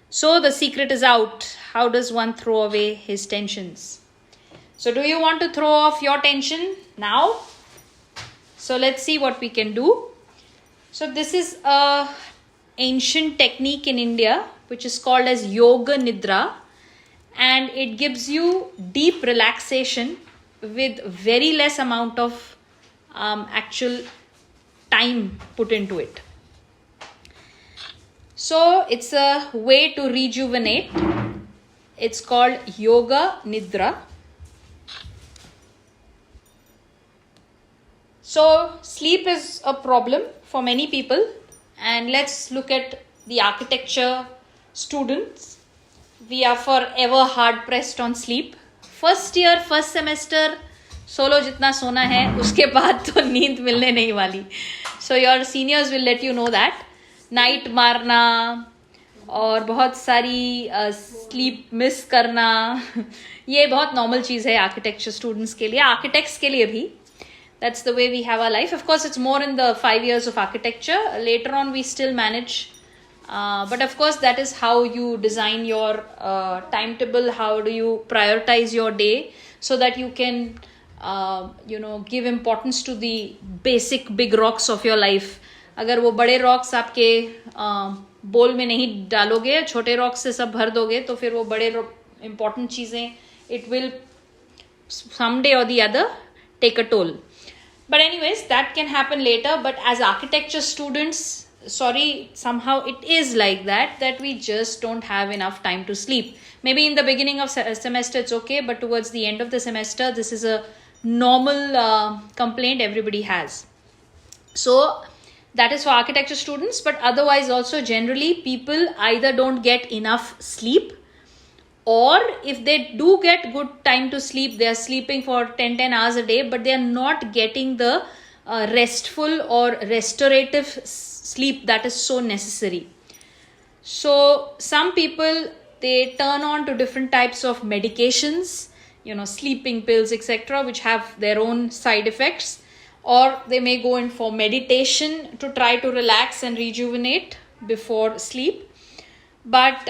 So the secret is out. How does one throw away his tensions? So do you want to throw off your tension now? So let's see what we can do. So this is a ancient technique in India which is called as Yoga Nidra, and it gives you deep relaxation with very less amount of actual time put into it. So it's a way to rejuvenate. It's called Yoga Nidra. So sleep is a problem for many people, and let's look at the architecture students. We are forever hard pressed on sleep. First year, first semester, solo जितना सोना है उसके बाद तो नींद मिलने नहीं वाली. So your seniors will let you know that. Night मारना और बहुत सारी स्लीप मिस करना ये बहुत नॉर्मल चीज़ है आर्किटेक्चर स्टूडेंट्स के लिए, आर्किटेक्ट्स के लिए भी. That's the way we have our life. Of course, it's more in the 5 years of architecture. Later on, we still manage. But of course, that is how you design your timetable. How do you prioritize your day so that you can, give importance to the basic big rocks of your life. अगर वो बड़े rocks आपके बोल में नहीं डालोगे, छोटे rocks से सब भर दोगे, तो फिर वो बड़े important चीज़ें it will someday or the other take a toll. But anyways, that can happen later. But as architecture students, somehow it is like that we just don't have enough time to sleep. Maybe in the beginning of semester it's okay, but towards the end of the semester, this is a normal complaint everybody has. So that is for architecture students, but otherwise also generally people either don't get enough sleep, or if they do get good time to sleep, they are sleeping for 10 hours a day, but they are not getting the restful or restorative sleep that is so necessary. So some people, they turn on to different types of medications, sleeping pills, etc., which have their own side effects, or they may go in for meditation to try to relax and rejuvenate before sleep. But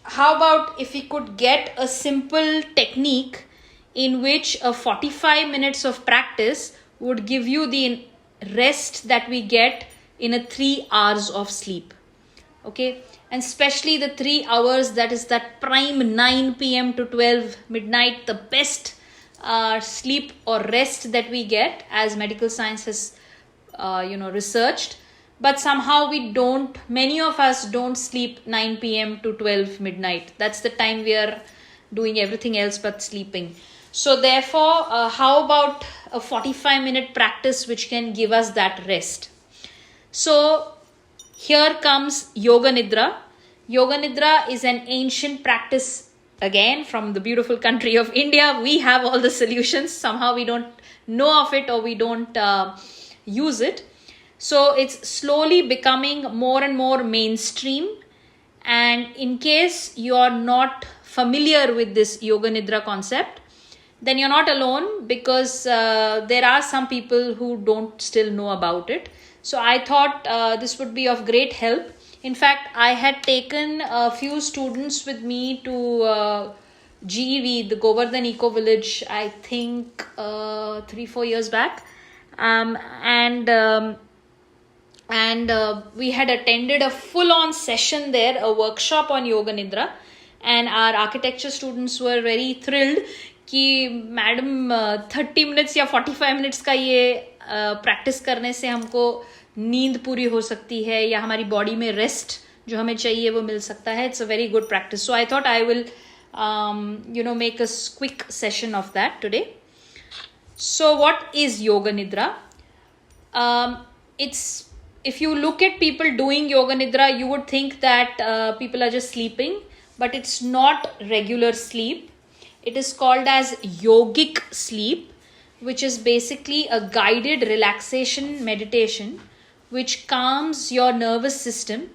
how about if we could get a simple technique in which a 45 minutes of practice would give you the rest that we get in a 3 hours of sleep. Okay, and especially the 3 hours, that is that prime 9 p.m. to 12 midnight, the best sleep or rest that we get, as medical science has researched. But somehow many of us don't sleep 9 p.m. to 12 midnight. That's the time we are doing everything else but sleeping. So therefore, how about a 45-minute practice which can give us that rest? So here comes Yoga Nidra. Yoga Nidra is an ancient practice, again, from the beautiful country of India. We have all the solutions. Somehow we don't know of it, or we don't use it. So it's slowly becoming more and more mainstream. And in case you are not familiar with this Yoga Nidra concept, then you're not alone, because there are some people who don't still know about it. So I thought this would be of great help. In fact, I had taken a few students with me to GEV, the Govardhan Eco Village, I think 3-4 years back. And we had attended a full-on session there, a workshop on Yoga Nidra, and our architecture students were very thrilled कि madam 30 minutes या 45 minutes का ये practice करने से हमको नींद पूरी हो सकती है, या हमारी बॉडी में रेस्ट जो हमें चाहिए वो मिल सकता है. It's a very good practice. So I thought I will make a quick session of that today. So what is yoga निद्रा? If you look at people doing Yoga Nidra, you would think that people are just sleeping, but it's not regular sleep. It is called as yogic sleep, which is basically a guided relaxation meditation which calms your nervous system,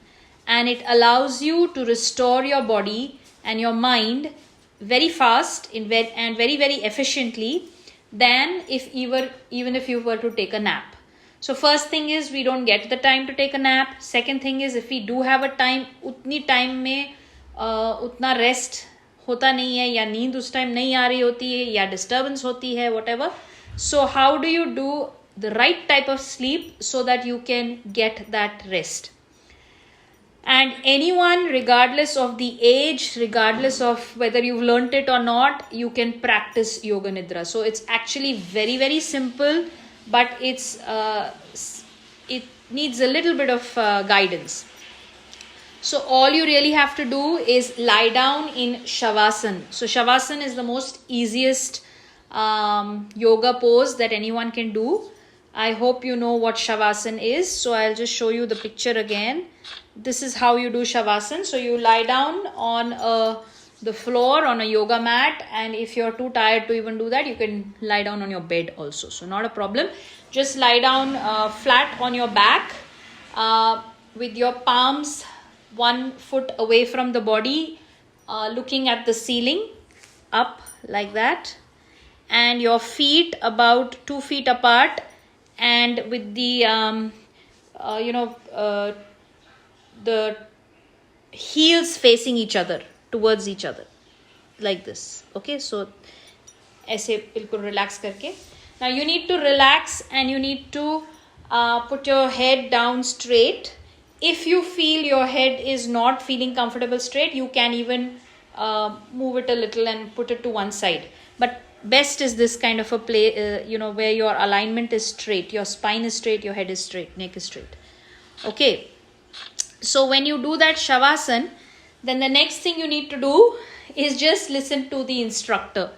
and it allows you to restore your body and your mind very fast and very, very efficiently than even if you were to take a nap. So first thing is we don't get the time to take a nap. Second thing is if we do have a time, उतनी time में उतना rest होता नहीं है, या नींद उस time नहीं आ रही होती है, या disturbance होती है, whatever. So how do you do the right type of sleep so that you can get that rest? And anyone, regardless of the age, regardless of whether you've learnt it or not, you can practice Yoga Nidra. So it's actually very, very simple, but it needs a little bit of guidance. So all you really have to do is lie down in Shavasana. So Shavasana is the most easiest yoga pose that anyone can do. I hope you know what Shavasana is. So I'll just show you the picture again. This is how you do Shavasana. So you lie down on the floor on a yoga mat, and if you're too tired to even do that, you can lie down on your bed also. So not a problem. Just lie down flat on your back with your palms 1 foot away from the body, looking at the ceiling, up like that, and your feet about 2 feet apart, and with the the heels facing each other, towards each other, like this. Okay, so ऐसे बिल्कुल relax करके. Now you need to relax and you need to put your head down straight. If you feel your head is not feeling comfortable straight, you can even move it a little and put it to one side. But best is this kind of a play, where your alignment is straight, your spine is straight, your head is straight, neck is straight. Okay. So when you do that Shavasana, then the next thing you need to do is just listen to the instructor.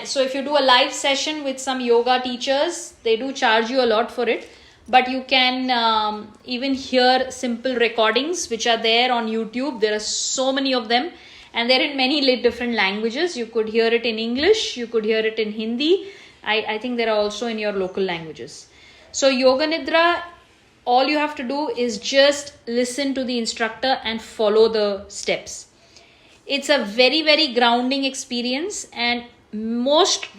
So if you do a live session with some yoga teachers, they do charge you a lot for it. But you can even hear simple recordings which are there on YouTube. There are so many of them, and they're in many different languages. You could hear it in English, you could hear it in Hindi. I think there are also in your local languages. So Yoga Nidra, all you have to do is just listen to the instructor and follow the steps. It's a very, very grounding experience, and most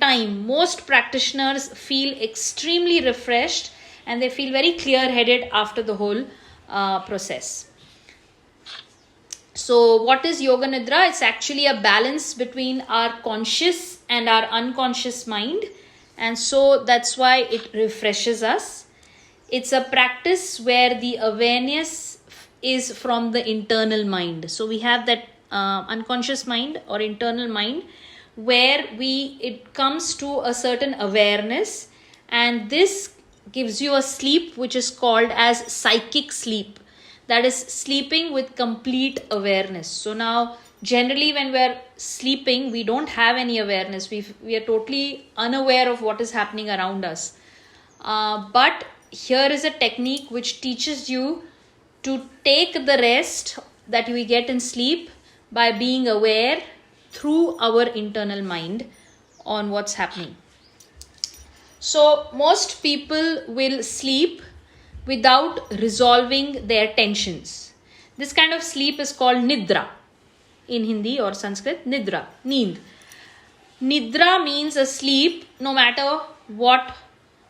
practitioners feel extremely refreshed and they feel very clear-headed after the whole process. So what is Yoga Nidra? It's actually a balance between our conscious and our unconscious mind, and so that's why it refreshes us. It's a practice where the awareness is from the internal mind. So we have that unconscious mind or internal mind where it comes to a certain awareness, and this gives you a sleep which is called as psychic sleep. That is sleeping with complete awareness. So now generally when we're sleeping, we don't have any awareness. We are totally unaware of what is happening around us. But here is a technique which teaches you to take the rest that we get in sleep by being aware through our internal mind on what's happening. So most people will sleep without resolving their tensions. This kind of sleep is called Nidra. In Hindi or Sanskrit, Nidra, Neend. Nidra means a sleep no matter what,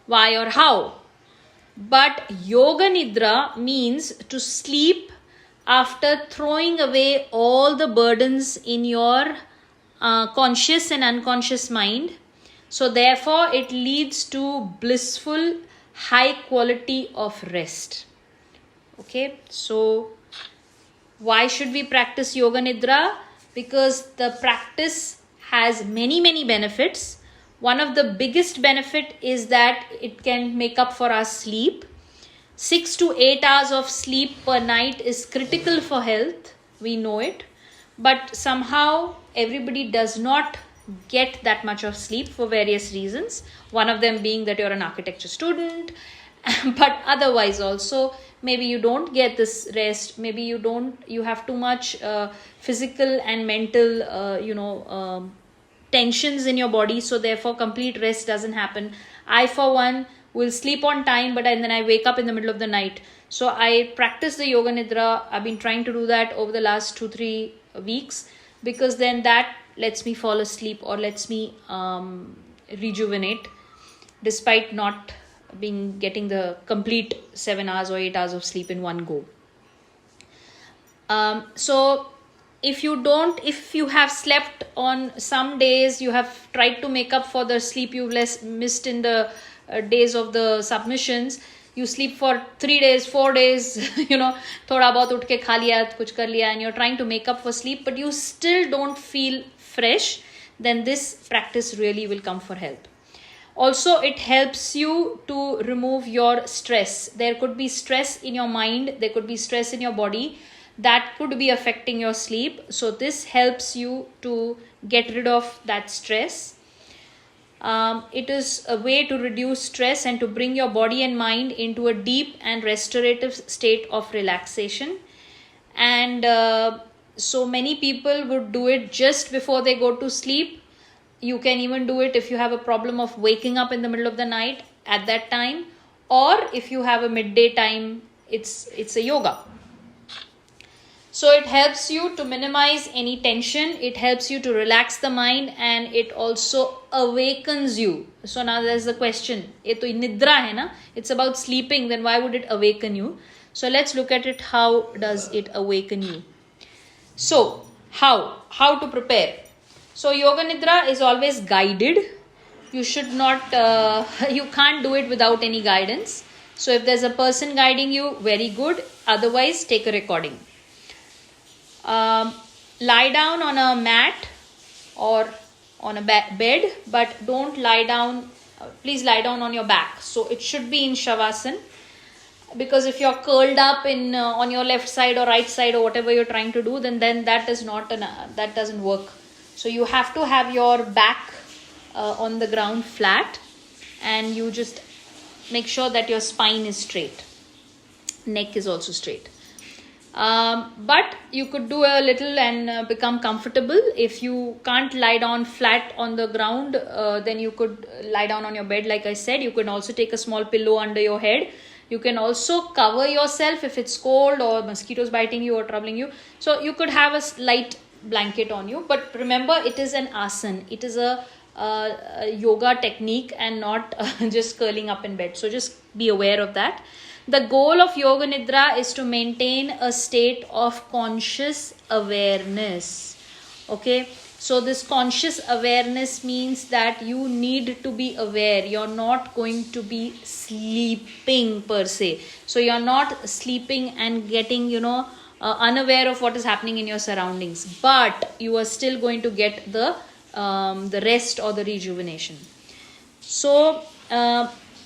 why or how. But Yoga Nidra means to sleep after throwing away all the burdens in your conscious and unconscious mind. So therefore it leads to blissful high quality of rest. Okay, so why should we practice Yoga Nidra? Because the practice has many benefits. One of the biggest benefit is that it can make up for our sleep. 6 to 8 hours of sleep per night is critical for health. We know it. But somehow everybody does not get that much of sleep for various reasons. One of them being that you're an architecture student. But otherwise also, maybe you don't get this rest. Maybe you have too much physical and mental, tensions in your body, so therefore complete rest doesn't happen. I for one will sleep on time, but then I wake up in the middle of the night. So I practice the Yoga Nidra. I've been trying to do that over the last 2-3 weeks, because then that lets me fall asleep or lets me rejuvenate despite not getting the complete 7 hours or 8 hours of sleep in one go. So if you have slept on some days, you have tried to make up for the sleep you've missed in the days of the submissions, you sleep for 3 days, 4 days, thoda bahut utھ ke kha liya, kuch kar liya, and you're trying to make up for sleep, but you still don't feel fresh, then this practice really will come for help. Also, it helps you to remove your stress. There could be stress in your mind, there could be stress in your body that could be affecting your sleep. So this helps you to get rid of that stress. It is a way to reduce stress and to bring your body and mind into a deep and restorative state of relaxation. And so many people would do it just before they go to sleep. You can even do it if you have a problem of waking up in the middle of the night at that time, or if you have a midday time, it's a yoga. So it helps you to minimize any tension, it helps you to relax the mind, and it also awakens you. So now there's the question, ye to Nidra hai na? It's about sleeping, then why would it awaken you? So let's look at it, how does it awaken you? So how to prepare? So Yoga Nidra is always guided. You should not, you can't do it without any guidance. So if there's a person guiding you, very good. Otherwise, take a recording. Lie down on a mat or on a bed, but don't lie down, please lie down on your back. So it should be in Shavasana, because if you're curled up in on your left side or right side or whatever you're trying to do, then that is not that doesn't work. So you have to have your back on the ground flat, and you just make sure that your spine is straight, neck is also straight. But you could do a little and become comfortable. If you can't lie down flat on the ground, then you could lie down on your bed, like I said. You can also take a small pillow under your head. You can also cover yourself if it's cold or mosquitoes biting you or troubling you. So you could have a light blanket on you. But remember, it is an asana. It is a yoga technique and not just curling up in bed. So just be aware of that. The goal of Yoga Nidra is to maintain a state of conscious awareness. Okay, so this conscious awareness means that you need to be aware. You're not going to be sleeping per se. So you're not sleeping and getting, unaware of what is happening in your surroundings. But you are still going to get the rest or the rejuvenation. So,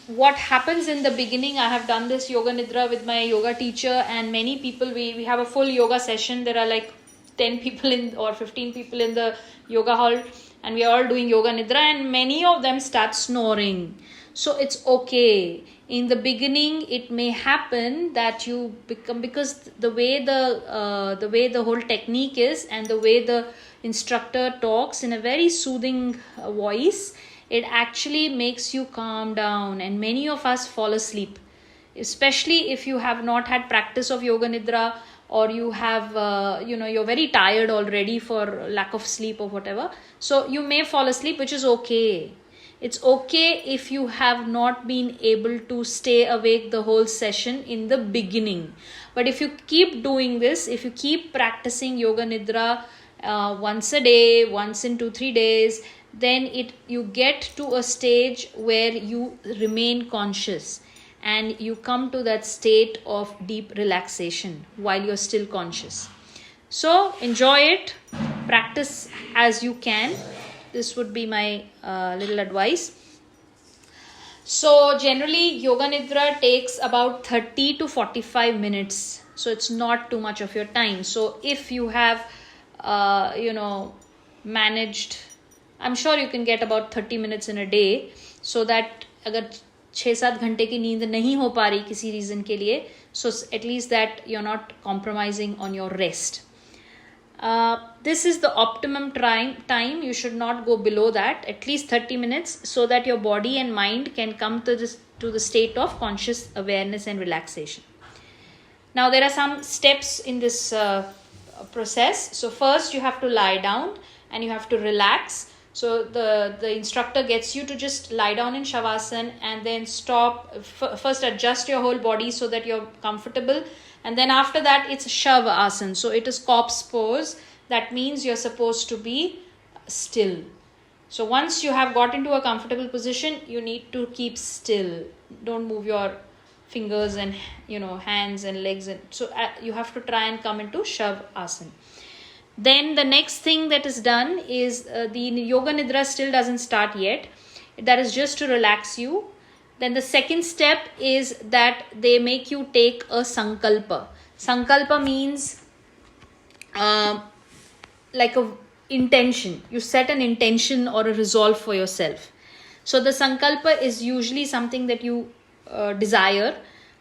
what happens in the beginning, I have done this Yoga Nidra with my yoga teacher, and many people, we have a full yoga session. There are like 10 people or 15 people in the yoga hall, and we are all doing Yoga Nidra, and many of them start snoring. So it's okay. In the beginning, it may happen that you become, because the way the whole technique is, and the way the instructor talks in a very soothing voice, it actually makes you calm down, and many of us fall asleep, especially if you have not had practice of Yoga Nidra, or you have, you're very tired already for lack of sleep or whatever. So you may fall asleep, which is okay. It's okay if you have not been able to stay awake the whole session in the beginning. But if you keep doing this, if you keep practicing Yoga Nidra once a day, once in 2-3 days, then you get to a stage where you remain conscious and you come to that state of deep relaxation while you're still conscious. So enjoy it, practice as you can. This would be my little advice. So generally Yoga Nidra takes about 30 to 45 minutes. So it's not too much of your time. So if you have managed, I'm sure you can get about 30 minutes in a day, so that अगर 6-7 घंटे की नींद नहीं हो पा रही किसी reason के लिए, so at least that you're not compromising on your rest. This is the optimum time. You should not go below that, at least 30 minutes, so that your body and mind can come to the state of conscious awareness and relaxation. Now there are some steps in this process. So first you have to lie down and you have to relax. So the instructor gets you to just lie down in Shavasana and then stop. First adjust your whole body so that you're comfortable. And then after that, it's Shavasana. So it is corpse pose. That means you're supposed to be still. So once you have got into a comfortable position, you need to keep still. Don't move your fingers and hands and legs. And so you have to try and come into Shavasana. Then the next thing that is done is the Yoga Nidra still doesn't start yet. That is just to relax you. Then the second step is that they make you take a sankalpa. Sankalpa means like a intention. You set an intention or a resolve for yourself. So the sankalpa is usually something that you desire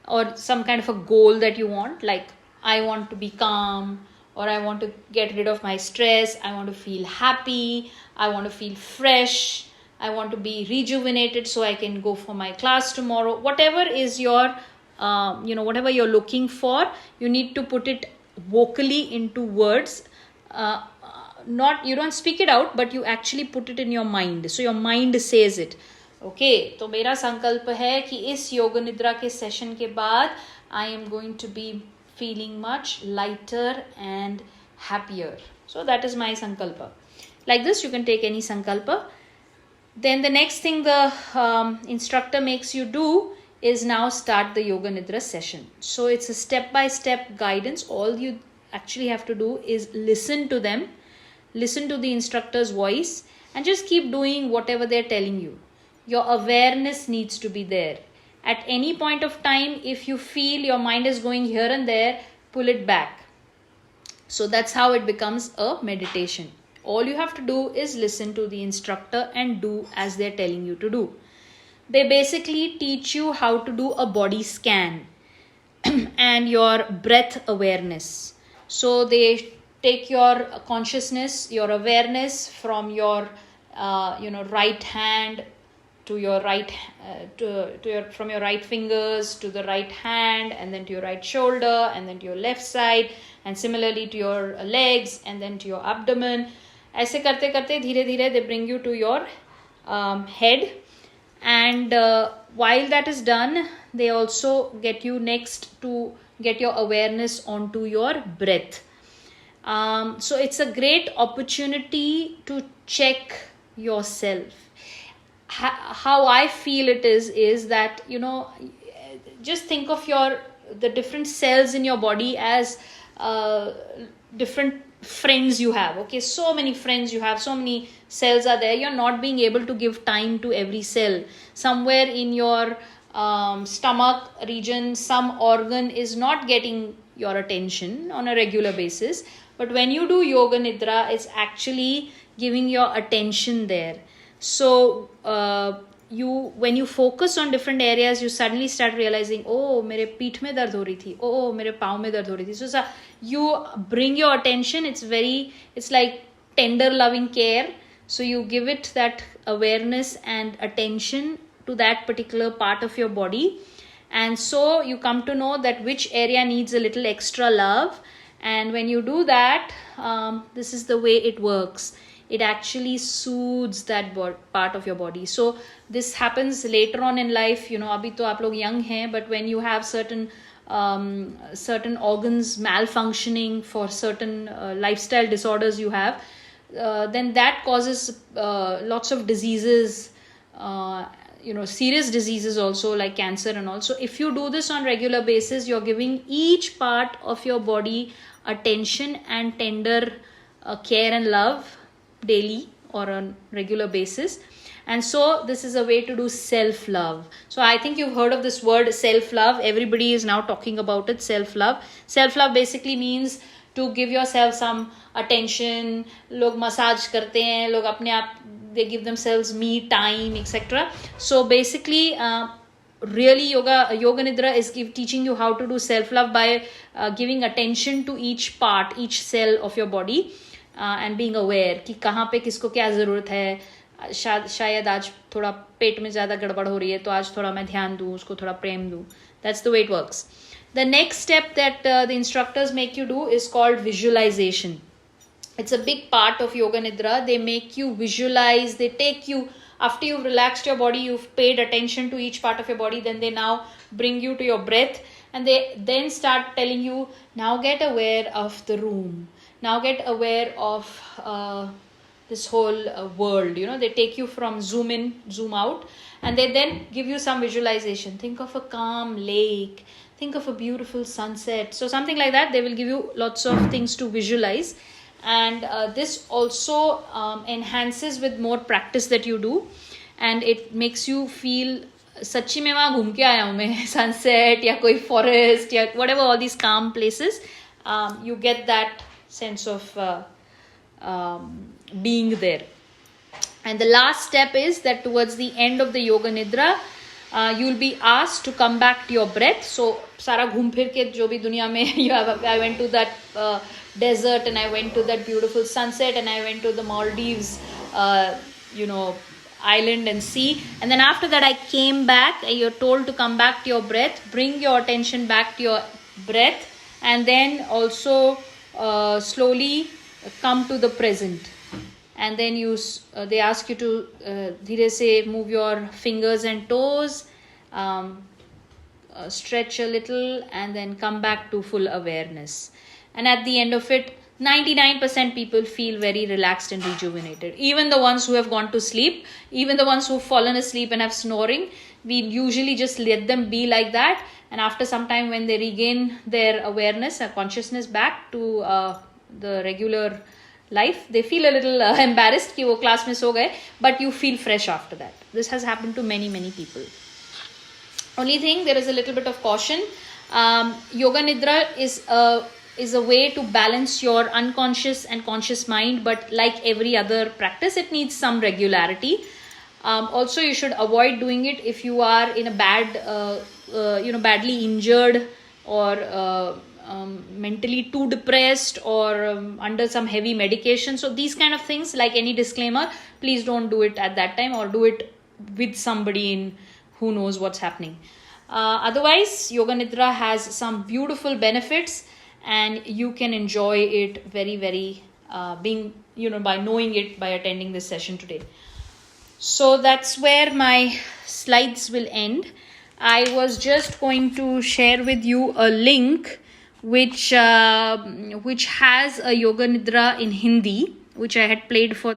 or some kind of a goal that you want, like I want to be calm, or I want to get rid of my stress, I want to feel happy, I want to feel fresh, I want to be rejuvenated so I can go for my class tomorrow. Whatever is your, whatever you're looking for, you need to put it vocally into words. You don't speak it out, but you actually put it in your mind. So your mind says it. Okay, तो मेरा संकल्प है कि इस योग निद्रा के session के बाद I am going to be feeling much lighter and happier. So that is my sankalpa. Like this, you can take any sankalpa. Then the next thing the instructor makes you do is now start the Yoga Nidra session. So it's a step-by-step guidance. All you actually have to do is listen to them, listen to the instructor's voice, and just keep doing whatever they're telling you. Your awareness needs to be there. At any point of time, if you feel your mind is going here and there, pull it back. So that's how it becomes a meditation. All you have to do is listen to the instructor and do as they're telling you to do. They basically teach you how to do a body scan and your breath awareness. So they take your consciousness, your awareness from your right hand to your right from your right fingers to the right hand, and then to your right shoulder, and then to your left side, and similarly to your legs, and then to your abdomen. ऐसे करते करते धीरे धीरे they bring you to your head, and while that is done, they also get you next to get your awareness onto your breath. So it's a great opportunity to check yourself. How I feel it is that, just think of the different cells in your body as different friends you have. Okay, so many friends you have, so many cells are there. You're not being able to give time to every cell. Somewhere in your stomach region, some organ is not getting your attention on a regular basis. But when you do Yoga Nidra, it's actually giving your attention there. So when you focus on different areas, you suddenly start realizing, oh, मेरे पीठ में दर्द हो रही थी, oh, मेरे पाँव में दर्द हो रही थी. So you bring your attention. It's like tender loving care. So you give it that awareness and attention to that particular part of your body, and so you come to know that which area needs a little extra love. And when you do that, this is the way it works. It actually soothes that part of your body. So this happens later on in life. अभी तो आप लोग young हैं, but when you have certain organs malfunctioning for certain lifestyle disorders you have, then that causes lots of diseases, serious diseases also, like cancer and all. So if you do this on regular basis, you're giving each part of your body attention and tender care and love daily or on regular basis. And so this is a way to do self-love. So I think you've heard of this word self-love. Everybody is now talking about it, self-love. Self-love basically means to give yourself some attention. Log massage karte hain, log apne aap, they give themselves me time, etc. So basically, really Yoga Nidra is teaching you how to do self-love by giving attention to each part, each cell of your body, and being aware कि कहाँ पे किसको क्या ज़रूरत है. शायद आज थोड़ा पेट में ज़्यादा गड़बड़ हो रही है, तो आज थोड़ा मैं ध्यान दूँ, उसको थोड़ा प्रेम दूँ. That's the way it works. The next step that the instructors make you do is called visualization. It's a big part of Yoga Nidra. They make you visualize, they take you, after you've relaxed your body, you've paid attention to each part of your body, then they now bring you to your breath, and they then start telling you, now get aware of the room. Now get aware of this whole world. They take you from zoom in, zoom out, and they then give you some visualization. Think of a calm lake. Think of a beautiful sunset. So something like that. They will give you lots of things to visualize. And this also enhances with more practice that you do, and it makes you feel सच्ची में वहाँ घूम के आया हूँ मैं sunset या कोई forest या whatever, all these calm places. You get that sense of being there. And the last step is that towards the end of the Yoga Nidra, you will be asked to come back to your breath. So सारा घूम फिर के जो भी दुनिया में I went to that desert, and I went to that beautiful sunset, and I went to the Maldives island and sea, and then after that I came back, and you're told to come back to your breath, bring your attention back to your breath, and then also slowly come to the present. And then they ask you to dhire se move your fingers and toes, stretch a little, and then come back to full awareness. And at the end of it, 99% people feel very relaxed and rejuvenated. Even the ones who have gone to sleep, even the ones who've fallen asleep and have snoring, we usually just let them be like that. And after some time, when they regain their awareness, consciousness back to the regular life, they feel a little embarrassed कि वो class में सो गए, but you feel fresh after that. This has happened to many, many people. Only thing, there is a little bit of caution. Yoga Nidra is a way to balance your unconscious and conscious mind, but like every other practice, it needs some regularity. Also, you should avoid doing it if you are in a badly injured or mentally too depressed or under some heavy medication. So these kind of things, like any disclaimer, please don't do it at that time, or do it with somebody in who knows what's happening. Otherwise, Yoga Nidra has some beautiful benefits, and you can enjoy it very, very by knowing it, by attending this session today. So that's where my slides will end. I was just going to share with you a link which has a Yoga Nidra in Hindi, which I had played for